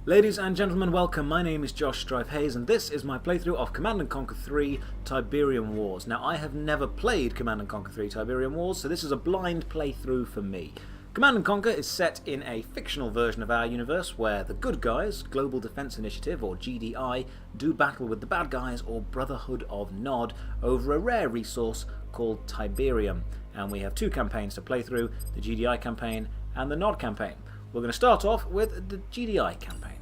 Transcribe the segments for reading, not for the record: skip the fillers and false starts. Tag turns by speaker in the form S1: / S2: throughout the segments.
S1: Ladies and gentlemen, welcome. My name is Josh Strife Hayes, and this is my playthrough of Command & Conquer 3 TIBERIUM Wars. Now, I have never played Command & Conquer 3 TIBERIUM Wars, so this is a blind playthrough for me. Command & Conquer is set in a fictional version of our universe where the good guys, Global Defense Initiative, or GDI, do battle with the bad guys, or Brotherhood of Nod, over a rare resource called TIBERIUM. And we have two campaigns to play through, the GDI campaign and the Nod campaign. We're going to start off with the GDI campaign.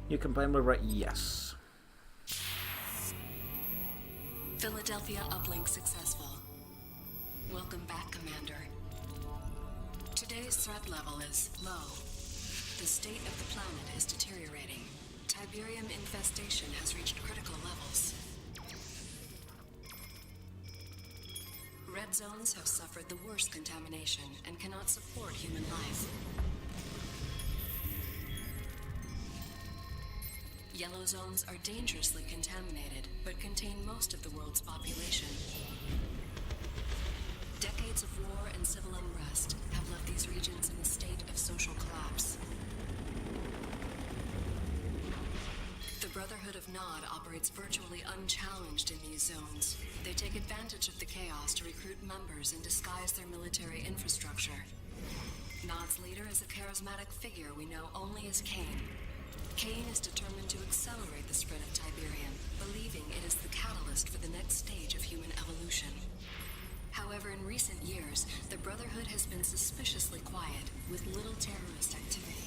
S1: New campaign, we'll write yes.
S2: Philadelphia uplink successful. Welcome back, Commander. Today's threat level is low. The state of the planet is deteriorating. TIBERIUM infestation has reached critical levels. Red zones have suffered the worst contamination and cannot support human life. Yellow zones are dangerously contaminated, but contain most of the world's population. Decades of war and civil unrest have left these regions in a state of social collapse. The Brotherhood of Nod operates virtually unchallenged in these zones. They take advantage of the chaos to recruit members and disguise their military infrastructure. Nod's leader is a charismatic figure we know only as Kane. Kane is determined to accelerate the spread of TIBERIUM, believing it is the catalyst for the next stage of human evolution. However, in recent years, the Brotherhood has been suspiciously quiet, with little terrorist activity.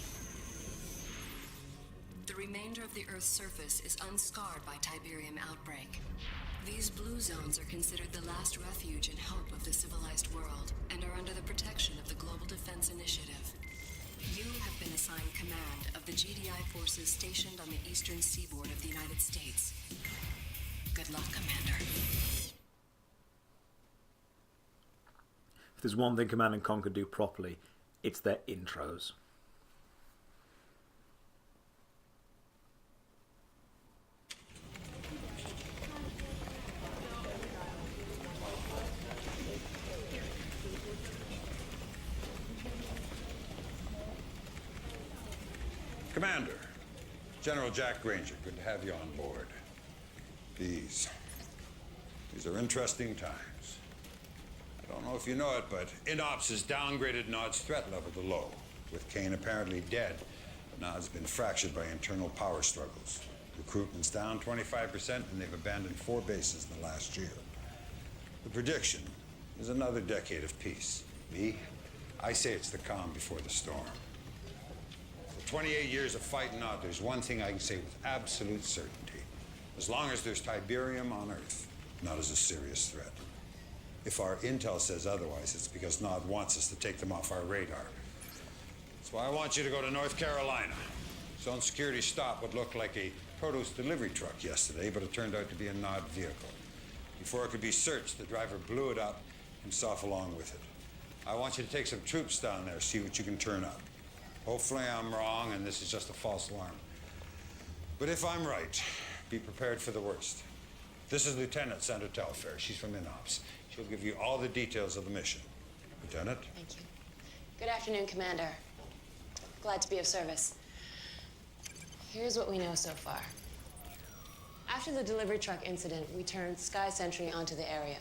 S2: The remainder of the Earth's surface is unscarred by TIBERIUM outbreak. These blue zones are considered the last refuge and hope of the civilized world, and are under the protection of the Global Defense Initiative. You have been assigned command of the GDI forces stationed on the eastern seaboard of the United States. Good luck, Commander.
S1: If there's one thing Command & Conquer do properly, it's their intros.
S3: Commander, General Jack Granger, good to have you on board. These are interesting times. I don't know if you know it, but INOPS has downgraded Nod's threat level to low. With Kane apparently dead, Nod's been fractured by internal power struggles. Recruitment's down 25%, and they've abandoned 4 bases in the last year. The prediction is another decade of peace. I say it's the calm before the storm. 28 years of fighting Nod, there's one thing I can say with absolute certainty. As long as there's TIBERIUM on Earth, Nod is a serious threat. If our intel says otherwise, it's because Nod wants us to take them off our radar. That's why I want you to go to North Carolina. Zone security stopped what looked like a produce delivery truck yesterday, but it turned out to be a Nod vehicle. Before it could be searched, the driver blew it up, himself along with it. I want you to take some troops down there, see what you can turn up. Hopefully I'm wrong and this is just a false alarm. But if I'm right, be prepared for the worst. This is Lieutenant Sandra Telfair. She's from INOPS. She'll give you all the details of the mission. Lieutenant?
S4: Thank you. Good afternoon, Commander. Glad to be of service. Here's what we know so far. After the delivery truck incident, we turned Sky Sentry onto the area.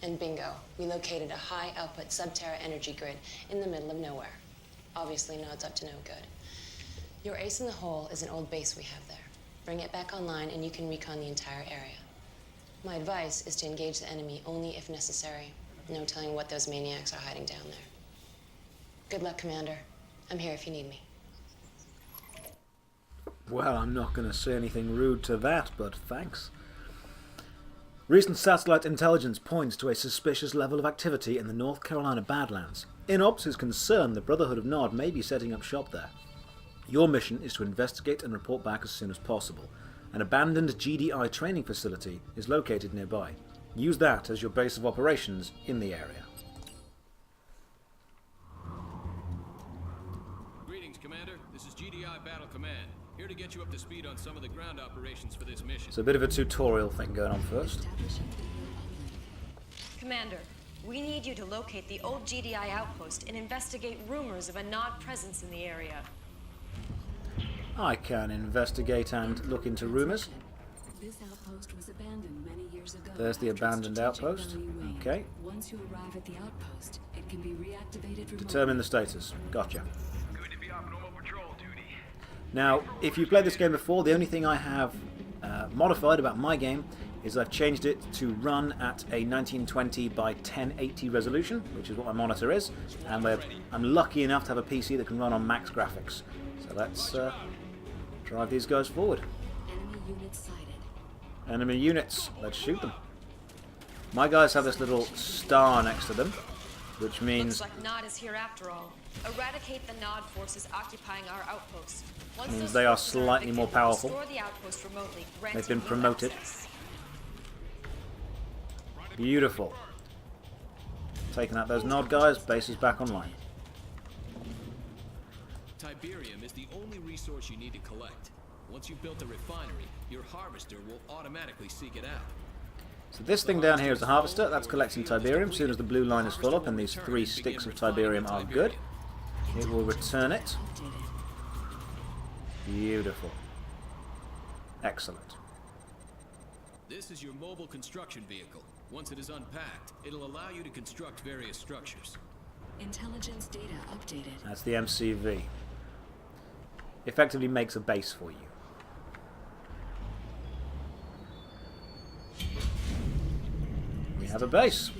S4: And bingo, we located a high-output sub-Terra energy grid in the middle of nowhere. Obviously, Nod's up to no good. Your ace in the hole is an old base we have there. Bring it back online and you can recon the entire area. My advice is to engage the enemy only if necessary. No telling what those maniacs are hiding down there. Good luck, Commander. I'm here if you need me.
S1: Well, I'm not going to say anything rude to that, but thanks. Recent satellite intelligence points to a suspicious level of activity in the North Carolina Badlands. INOPS is concerned the Brotherhood of Nod may be setting up shop there. Your mission is to investigate and report back as soon as possible. An abandoned GDI training facility is located nearby. Use that as your base of operations in the area.
S5: Greetings, Commander. This is GDI Battle Command. Here to get you up to speed on some of the ground operations for this mission.
S1: So a bit of a tutorial thing going on first.
S6: Commander, we need you to locate the old GDI outpost and investigate rumors of a Nod presence in the area.
S1: I can investigate and look into rumours.
S2: This outpost was abandoned many years ago.
S1: There's the
S2: after a
S1: abandoned
S2: strategic
S1: outpost.
S2: value wane.
S1: Okay.
S2: Once you arrive at the outpost, it can be reactivated remotely.
S1: Determine the status. Gotcha.
S7: Good to be on normal patrol duty.
S1: Now, if you've played this game before, the only thing I have modified about my game is I've changed it to run at a 1920 by 1080 resolution, which is what my monitor is, and I'm lucky enough to have a PC that can run on max graphics. So let's drive these guys forward.
S2: Enemy units sighted.
S1: Enemy units, let's shoot them. My guys have this little star next to them, which means
S6: Looks like Nod is here after all. Eradicate the Nod forces occupying our outpost. Once
S1: Means
S6: those
S1: they are
S6: forces
S1: slightly
S6: evicted,
S1: more powerful.
S6: restore the outpost remotely,
S1: They've
S6: granting
S1: been
S6: you
S1: promoted.
S6: access.
S1: beautiful. Taking out those Nod guys, base is back online.
S5: Tiberium is the only resource you need to collect. Once you've built a refinery, your harvester will automatically seek it out.
S1: So this thing down here is the harvester. That's collecting Tiberium. As soon as the blue line is full up and these 3 sticks of Tiberium are good, it will return it. Beautiful. Excellent.
S5: This is your mobile construction vehicle. Once it is unpacked, it'll allow you to construct various structures.
S2: Intelligence data updated.
S1: That's the MCV. Effectively makes a base for you. We have a base.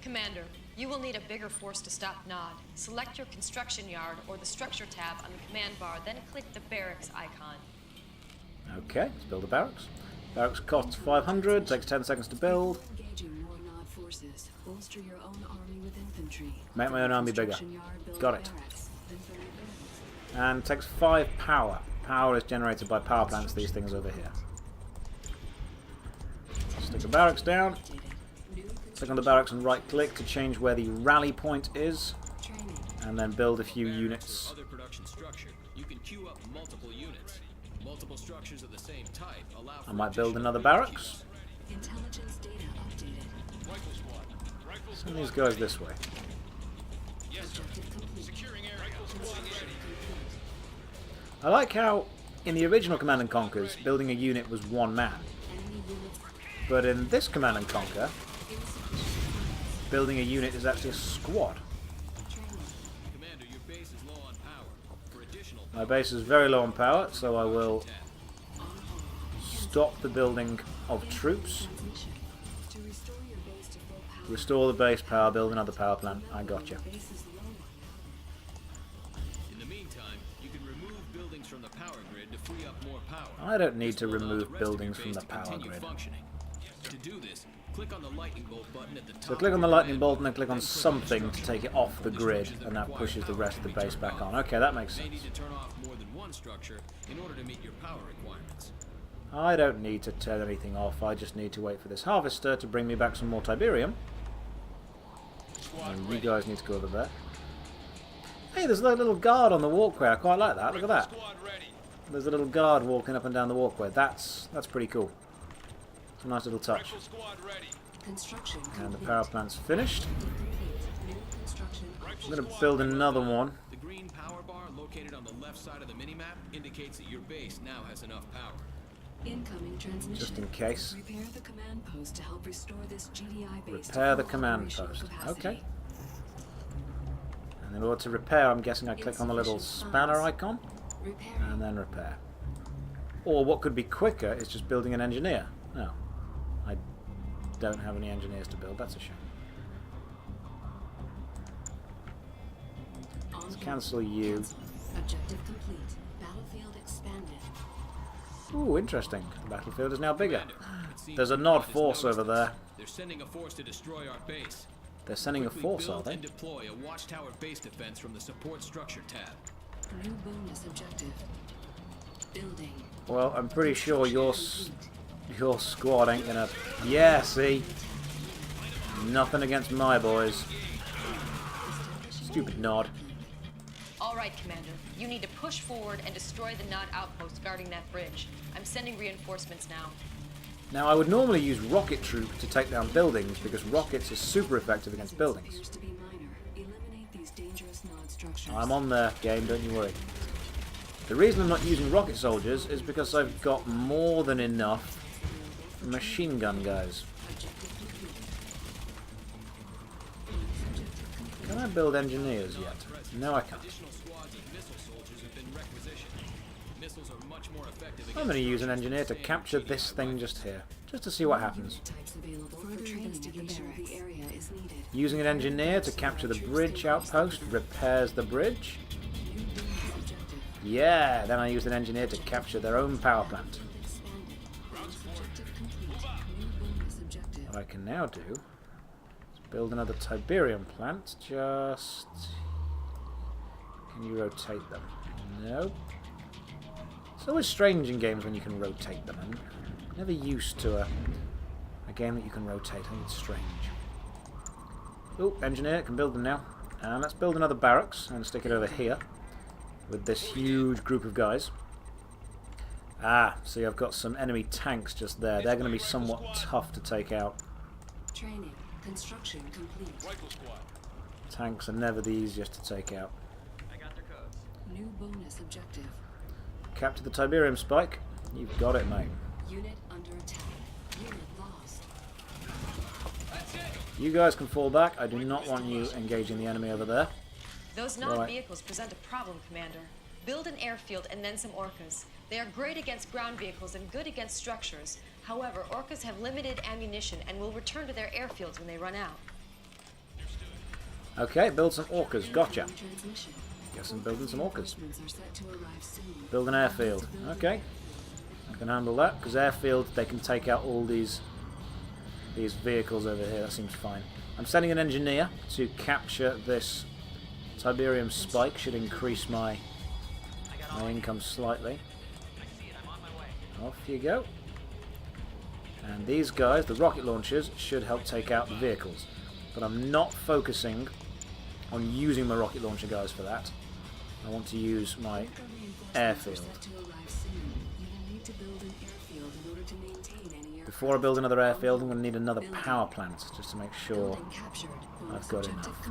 S6: Commander, you will need a bigger force to stop Nod. Select your construction yard or the structure tab on the command bar, then click the barracks icon.
S1: Okay, let's build a barracks. Barracks costs 500, takes 10 seconds to build.
S2: Engaging more Nod forces. Bolster your own army with infantry.
S1: Make my own army bigger.
S2: Construction yard, build
S1: Got it.
S2: barracks, then build barracks.
S1: And takes 5 power. Power is generated by power plants, these things over here. Stick a barracks down. Click on the barracks and right click to change where the rally point is.
S2: Training.
S1: And then build a few
S5: Barracks
S1: units.
S5: or other production structure, you can queue up multiple units. Multiple structures of the same type allow for
S1: I might build
S5: additional
S1: another
S5: unit
S1: barracks.
S5: queues.
S2: Intelligence data updated.
S7: Rifle squad. Rifle
S1: Send
S7: squad.
S1: these guys this way.
S7: Yes, sir.
S2: Objective complete.
S7: Securing area. Rifle squad ready.
S1: I like how in the original Command & Conquers, building a unit was one man.
S2: Enemy units
S1: But in this Command & Conquer,
S2: insufficient funds.
S1: building a unit is actually a squad.
S2: Training.
S5: Commander, your base is low on power. For additional
S1: My base is very low on power, so I will
S2: On hold.
S1: stop the building of troops.
S2: Transmission. To restore your base to full power.
S1: Restore the base power, build another power plant. I gotcha.
S2: Your base is low on
S5: In the meantime, you can remove buildings from the power grid to free up more power.
S1: I don't need
S5: This
S1: to
S5: will allow the
S1: remove
S5: rest of your
S1: buildings from
S5: base
S1: the
S5: to
S1: power
S5: continue
S1: grid.
S5: functioning. To do this, click on the lightning bolt button at the top.
S1: So click on the
S5: of your
S1: lightning
S5: command
S1: bolt and
S5: bar,
S1: then click on
S5: then click
S1: something to
S5: structure.
S1: take it off the
S5: The
S1: grid,
S5: structures
S1: and that
S5: require
S1: pushes the
S5: power
S1: rest of the
S5: can be
S1: base
S5: turned
S1: back
S5: off.
S1: on. Okay, that makes
S5: You may
S1: sense.
S5: need to turn off more than one structure in order to meet your power requirements.
S1: I don't need to turn anything off, I just need to wait for this harvester to bring me back some more Tiberium.
S7: Squad
S1: And you
S7: ready.
S1: guys need to go over there. Hey, there's a little guard on the walkway, I quite like that, look at that.
S7: Squad ready.
S1: There's a little guard walking up and down the walkway, that's pretty cool. It's a nice little touch.
S7: Rifle squad ready.
S2: construction
S1: And the
S2: complete.
S1: power plant's finished.
S2: Complete. New construction
S1: I'm going to build another one.
S5: The green power bar located on the left side of the minimap indicates that your base now has enough power.
S2: Incoming transmission.
S1: Just in case.
S2: Repair the command post to help restore this GDI base. to
S1: Repair the
S2: full
S1: command
S2: operational
S1: post.
S2: capacity.
S1: Okay. And in order to repair, I'm guessing I click on the little
S2: Insufficient
S1: spanner
S2: funds.
S1: icon
S2: Repairing.
S1: and then repair. Or what could be quicker is just building an engineer. No, I don't have any engineers to build. That's a shame.
S2: On
S1: Let's
S2: hold.
S1: cancel you.
S2: Cancel. Objective complete. Battlefield expanded.
S1: Ooh, interesting. The battlefield is now bigger.
S5: Commander, it seems
S1: There's a
S5: the
S1: Nod
S5: Nod has
S1: force
S5: noticed
S1: over
S5: us.
S1: there.
S5: They're sending a force to destroy our base.
S1: They're sending a
S5: Quickly
S1: force, are
S5: build
S1: they?
S5: and deploy a watchtower base defense from the support structure tab.
S2: New bonus objective. Building.
S1: Well, I'm pretty sure your squad ain't gonna... Yeah, see? Nothing against my boys. Stupid Nod.
S6: All right, Commander. You need to push forward and destroy the Nod outpost guarding that bridge. I'm sending reinforcements now.
S1: Now, I would normally use rocket troops to take down buildings because rockets are super effective against buildings.
S2: Appears to be minor. Eliminate these dangerous Nod structures.
S1: I'm on there, game, don't you worry. The reason I'm not using rocket soldiers is because I've got more than enough machine gun guys. Can I build engineers yet? No, I can't. I'm going to use an engineer to capture this thing just here, just to see what happens. Using an engineer to capture the bridge outpost repairs the bridge. Yeah, then I used an engineer to capture their own power plant. What I can now do is build another TIBERIUM plant. Just... Can you rotate them? No. It's always strange in games when you can rotate them. I'm never used to a game that you can rotate. I think it's strange. Oh, engineer can build them now. And let's build another barracks and stick it over here with this huge group of guys. Ah, see, I've got some enemy tanks just there. They're going to be somewhat tough to take out.
S2: Training. Construction complete.
S7: Rifle squad.
S1: Tanks are never the easiest to take out.
S7: I got their codes.
S2: New bonus objective.
S1: Capture the TIBERIUM spike. You've got it, mate.
S2: Unit under attack. Unit lost.
S7: That's it.
S1: You guys can fall back. I do not want you engaging the enemy over there.
S6: Those
S1: Right.
S6: non-vehicles present a problem, Commander. Build an airfield and then some orcas. They are great against ground vehicles and good against structures. However, orcas have limited ammunition and will return to their airfields when they run out.
S1: Okay, build some orcas. Gotcha.
S2: Transmission.
S1: Guess I'm building some orcas.
S2: Reinforcements are set to arrive soon.
S1: Build an airfield. Okay. I can handle that, because airfield, they can take out all these vehicles over here. That seems fine. I'm sending an engineer to capture this TIBERIUM spike. Should increase my income slightly. Off you go. And these guys, the rocket launchers, should help take out the vehicles. But I'm not focusing on using my rocket launcher guys for that. I want to use my airfield. Before I build another airfield, I'm going to need another power plant, just to make sure I've got enough.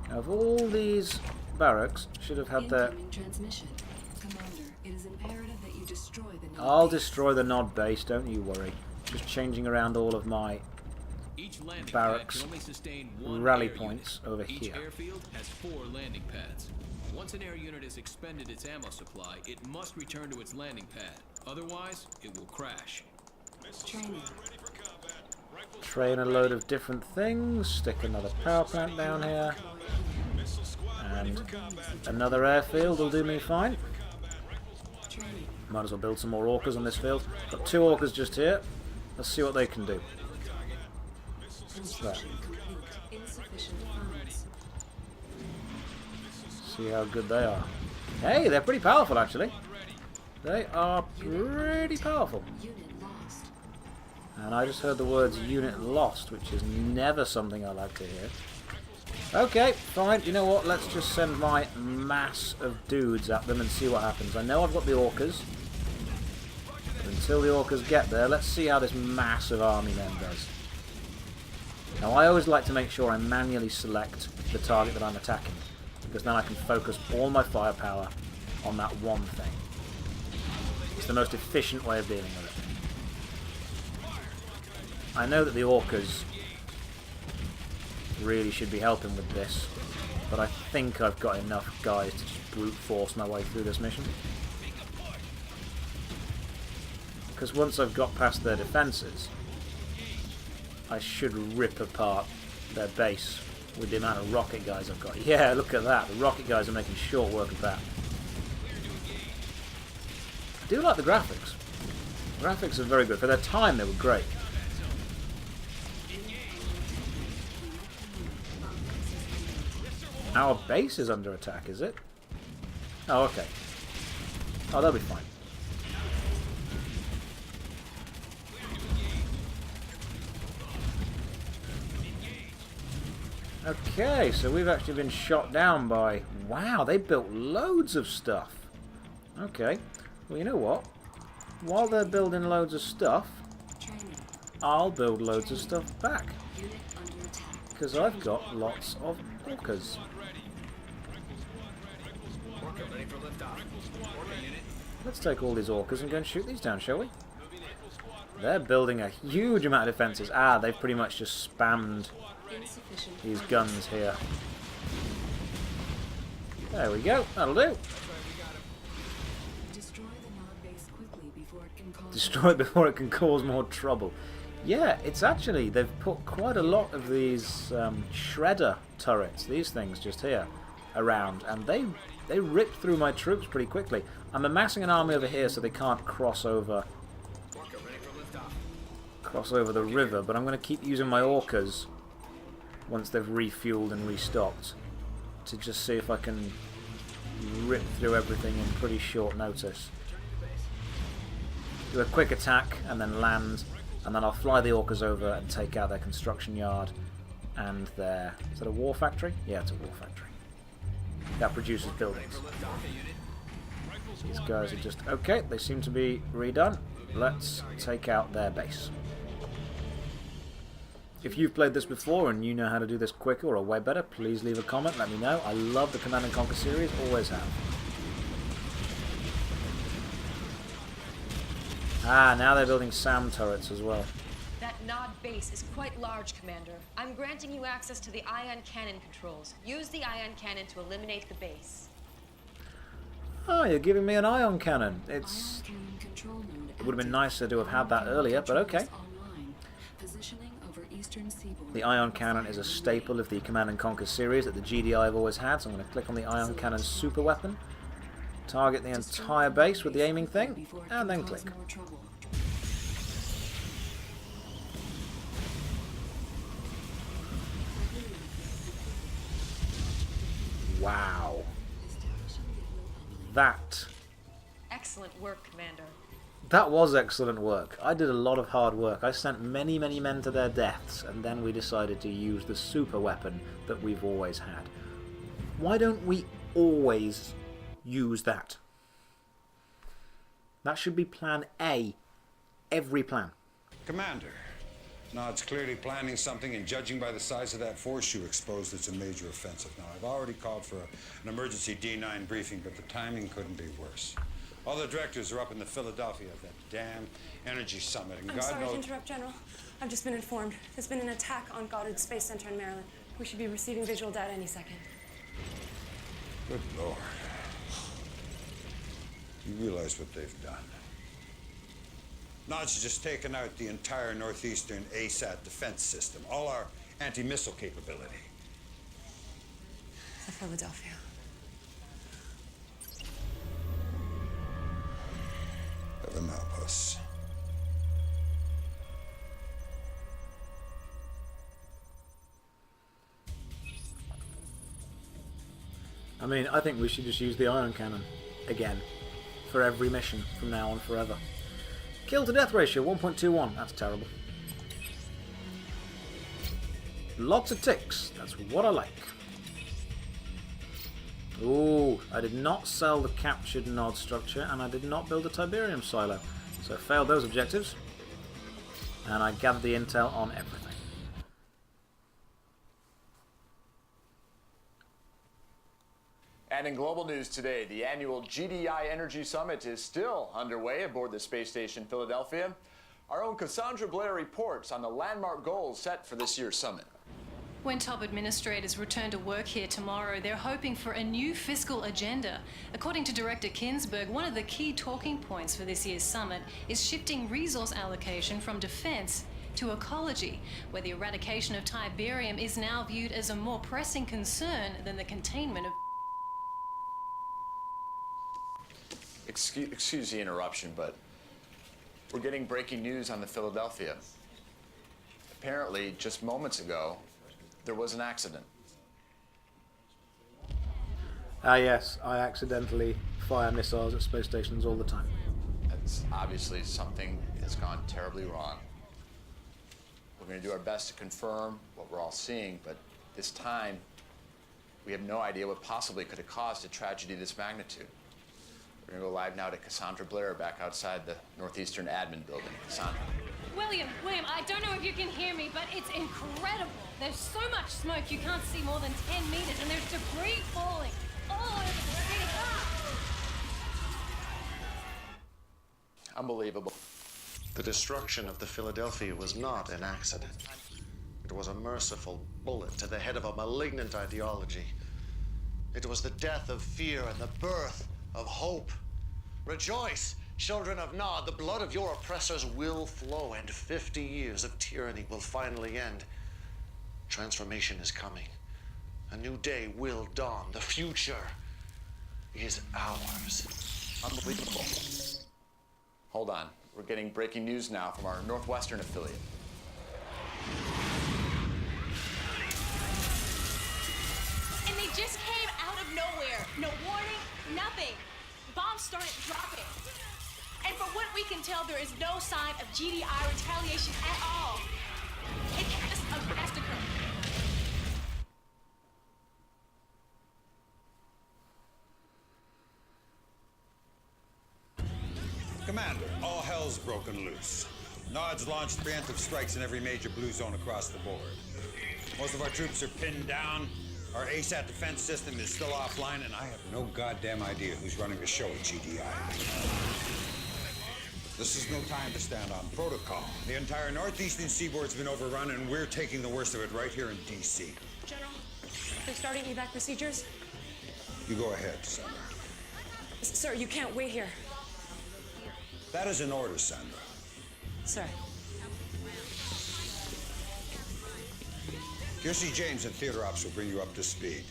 S1: Now, of all these barracks, should have had their... I'll destroy the Nod base, don't you worry. Just changing around all of my barracks rally points over here.
S5: Each airfield has 4 landing pads. Once an air unit has expended its ammo supply, it must return to its landing pad. Otherwise, it will crash.
S1: Train a load of different things. Stick another power plant down here. And another airfield will do me fine. Might as well build some more orcas on this field. Got 2 orcas just here. Let's see what they can do. There. See how good they are. Hey, they're pretty powerful actually. They are pretty powerful. And I just heard the words unit lost, which is never something I like to hear. Okay, fine. You know what? Let's just send my mass of dudes at them and see what happens. I know I've got the orcas. But until the orcas get there, let's see how this massive army then does. Now, I always like to make sure I manually select the target that I'm attacking, because then I can focus all my firepower on that one thing. It's the most efficient way of dealing with it. I know that the orcas really should be helping with this, but I think I've got enough guys to just brute force my way through this mission. Because once I've got past their defences, I should rip apart their base with the amount of rocket guys I've got. Yeah, look at that. The rocket guys are making short work of that. I do like the graphics. The graphics are very good. For their time, they were great. Our base is under attack, is it? Oh, okay. Oh, they'll be fine. Okay, so we've actually been shot down by... Wow, they built loads of stuff. Okay. Well, you know what? While they're building loads of stuff, I'll build loads of stuff back. Because I've got lots of orcas.
S5: Ready for liftoff. Orca unit.
S1: Let's take all these orcas and go and shoot these down, shall we? They're building a huge amount of defenses. Ah, they've pretty much just spammed
S2: Insufficient.
S1: these guns here. There we go. That'll do.
S2: Destroy the Nod base quickly before it can cause.
S1: Destroy it before it can cause more trouble. Yeah, it's actually, they've put quite a lot of these shredder turrets, these things just here, around, and they rip through my troops pretty quickly. I'm amassing an army over here so they can't cross over the river, but I'm going to keep using my orcas once they've refueled and restocked to just see if I can rip through everything in pretty short notice. Do a quick attack and then land, and then I'll fly the orcas over and take out their construction yard and their... is that a war factory? Yeah, it's a war factory. That produces buildings. These guys are just... okay, they seem to be redone. Let's take out their base. If you've played this before and you know how to do this quicker or way better, please leave a comment, let me know. I love the Command & Conquer series, always have. Ah, now they're building SAM turrets as well.
S6: That Nod base is quite large, Commander. I'm granting you access to the ion cannon controls. Use the ion cannon to eliminate the base.
S1: Oh, you're giving me an ion cannon. It's...
S2: Ion cannon control node
S1: it would have been
S2: active.
S1: nicer to have had that earlier, but okay.
S2: Online. Positioning over eastern seaboard.
S1: The ion cannon is a staple of the Command & Conquer series that the GDI have always had, so I'm going to click on the ion cannon super weapon, target the entire base with the aiming thing, and then click. Wow.
S6: Excellent work, Commander.
S1: That was excellent work. I did a lot of hard work. I sent many, many men to their deaths, and then we decided to use the super weapon that we've always had. Why don't we always use that? That should be plan A. Every plan.
S3: Commander, Nod's clearly planning something, and judging by the size of that force you exposed, it's a major offensive. Now, I've already called for an emergency D9 briefing, but the timing couldn't be worse. All the directors are up in the Philadelphia at that damn energy summit, and
S8: I'm
S3: God
S8: sorry
S3: knows...
S8: to interrupt, General. I've just been informed. There's been an attack on Goddard Space Center in Maryland. We should be receiving visual data any second.
S3: Good Lord. You realize what they've done? Nod's just taken out the entire northeastern ASAT defense system, all our anti-missile capability.
S8: The Philadelphia.
S3: Heaven help us.
S1: I mean, I think we should just use the ion cannon again for every mission from now on forever. Kill to death ratio 1.21. That's terrible. Lots of ticks. That's what I like. Ooh, I did not sell the captured Nod structure, and I did not build a Tiberium silo. So I failed those objectives. And I gathered the intel on everything.
S9: And in global news today, the annual GDI Energy Summit is still underway aboard the space station Philadelphia. Our own Cassandra Blair reports on the landmark goals set for this year's summit.
S10: When top administrators return to work here tomorrow, they're hoping for a new fiscal agenda. According to Director Kinsberg, one of the key talking points for this year's summit is shifting resource allocation from defense to ecology, where the eradication of Tiberium is now viewed as a more pressing concern than the containment of...
S9: Excuse the interruption, but we're getting breaking news on the Philadelphia. Apparently, just moments ago, there was an accident.
S1: Ah yes, I accidentally fire missiles at space stations all the time.
S9: That's obviously something that's gone terribly wrong. We're going to do our best to confirm what we're all seeing, but this time, we have no idea what possibly could have caused a tragedy of this magnitude. We're going to go live now to Cassandra Blair back outside the Northeastern Admin Building. Cassandra.
S10: William, I don't know if you can hear me, but it's incredible. There's so much smoke you can't see more than 10 meters, and there's debris falling all over the city.
S9: Unbelievable.
S11: The destruction of the Philadelphia was not an accident. It was a merciful bullet to the head of a malignant ideology. It was the death of fear and the birth of hope. Rejoice, children of Nod, the blood of your oppressors will flow, and 50 years of tyranny will finally end. Transformation is coming. A new day will dawn. The future is ours.
S9: Unbelievable. Hold on. We're getting breaking news now from our Northwestern affiliate.
S12: And they just came out of nowhere. No warning, nothing. Bombs started dropping. And from what we can tell, there is no sign of GDI retaliation at all. It's just a massacre.
S3: Commander, all hell's broken loose. Nod's launched preemptive strikes in every major blue zone across the board. Most of our troops are pinned down. Our ASAT defense system is still offline, and I have no goddamn idea who's running the show at GDI. This is no time to stand on protocol. The entire northeastern seaboard's been overrun, and we're taking the worst of it right here in D.C.
S8: General, they're starting evac procedures.
S3: You go ahead, Sandra.
S8: Sir, you can't wait here.
S3: That is an order, Sandra.
S8: Sir.
S3: Kiersey James and Theater Ops will bring you up to speed.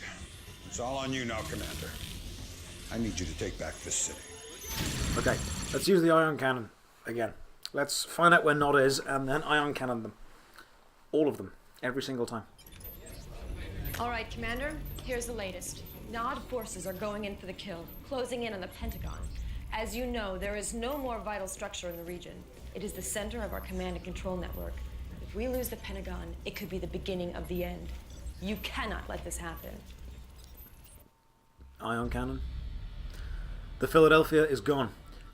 S3: It's all on you now, Commander. I need you to take back this city.
S1: Okay, let's use the ion cannon again. Let's find out where Nod is and then ion cannon them. All of them. Every single time.
S6: All right, Commander, here's the latest. Nod forces are going in for the kill, closing in on the Pentagon. As you know, there is no more vital structure in the region. It is the center of our command and control network. If we lose the Pentagon, it could be the beginning of the end. You cannot let this happen.
S1: Ion cannon. The Philadelphia is gone.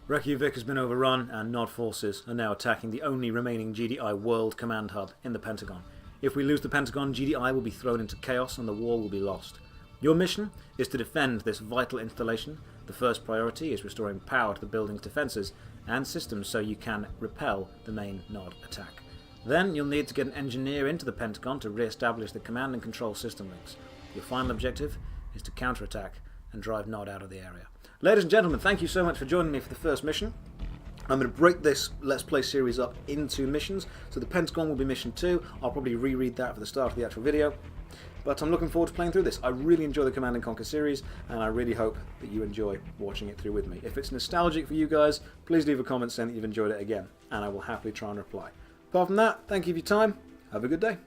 S1: Reykjavik has been overrun, and Nod forces are now attacking the only remaining GDI World Command Hub in the Pentagon. If we lose the Pentagon, GDI will be thrown into chaos and the war will be lost. Your mission is to defend this vital installation. The first priority is restoring power to the building's defences and systems so you can repel the main Nod attack. Then you'll need to get an engineer into the Pentagon to re-establish the command and control system links. Your final objective is to counterattack and drive Nod out of the area. Ladies and gentlemen, thank you so much for joining me for the first mission. I'm going to break this Let's Play series up into missions. So the Pentagon will be mission 2. I'll probably reread that for the start of the actual video. But I'm looking forward to playing through this. I really enjoy the Command & Conquer series, and I really hope that you enjoy watching it through with me. If it's nostalgic for you guys, please leave a comment saying that you've enjoyed it again, and I will happily try and reply. Apart from that, thank you for your time. Have a good day.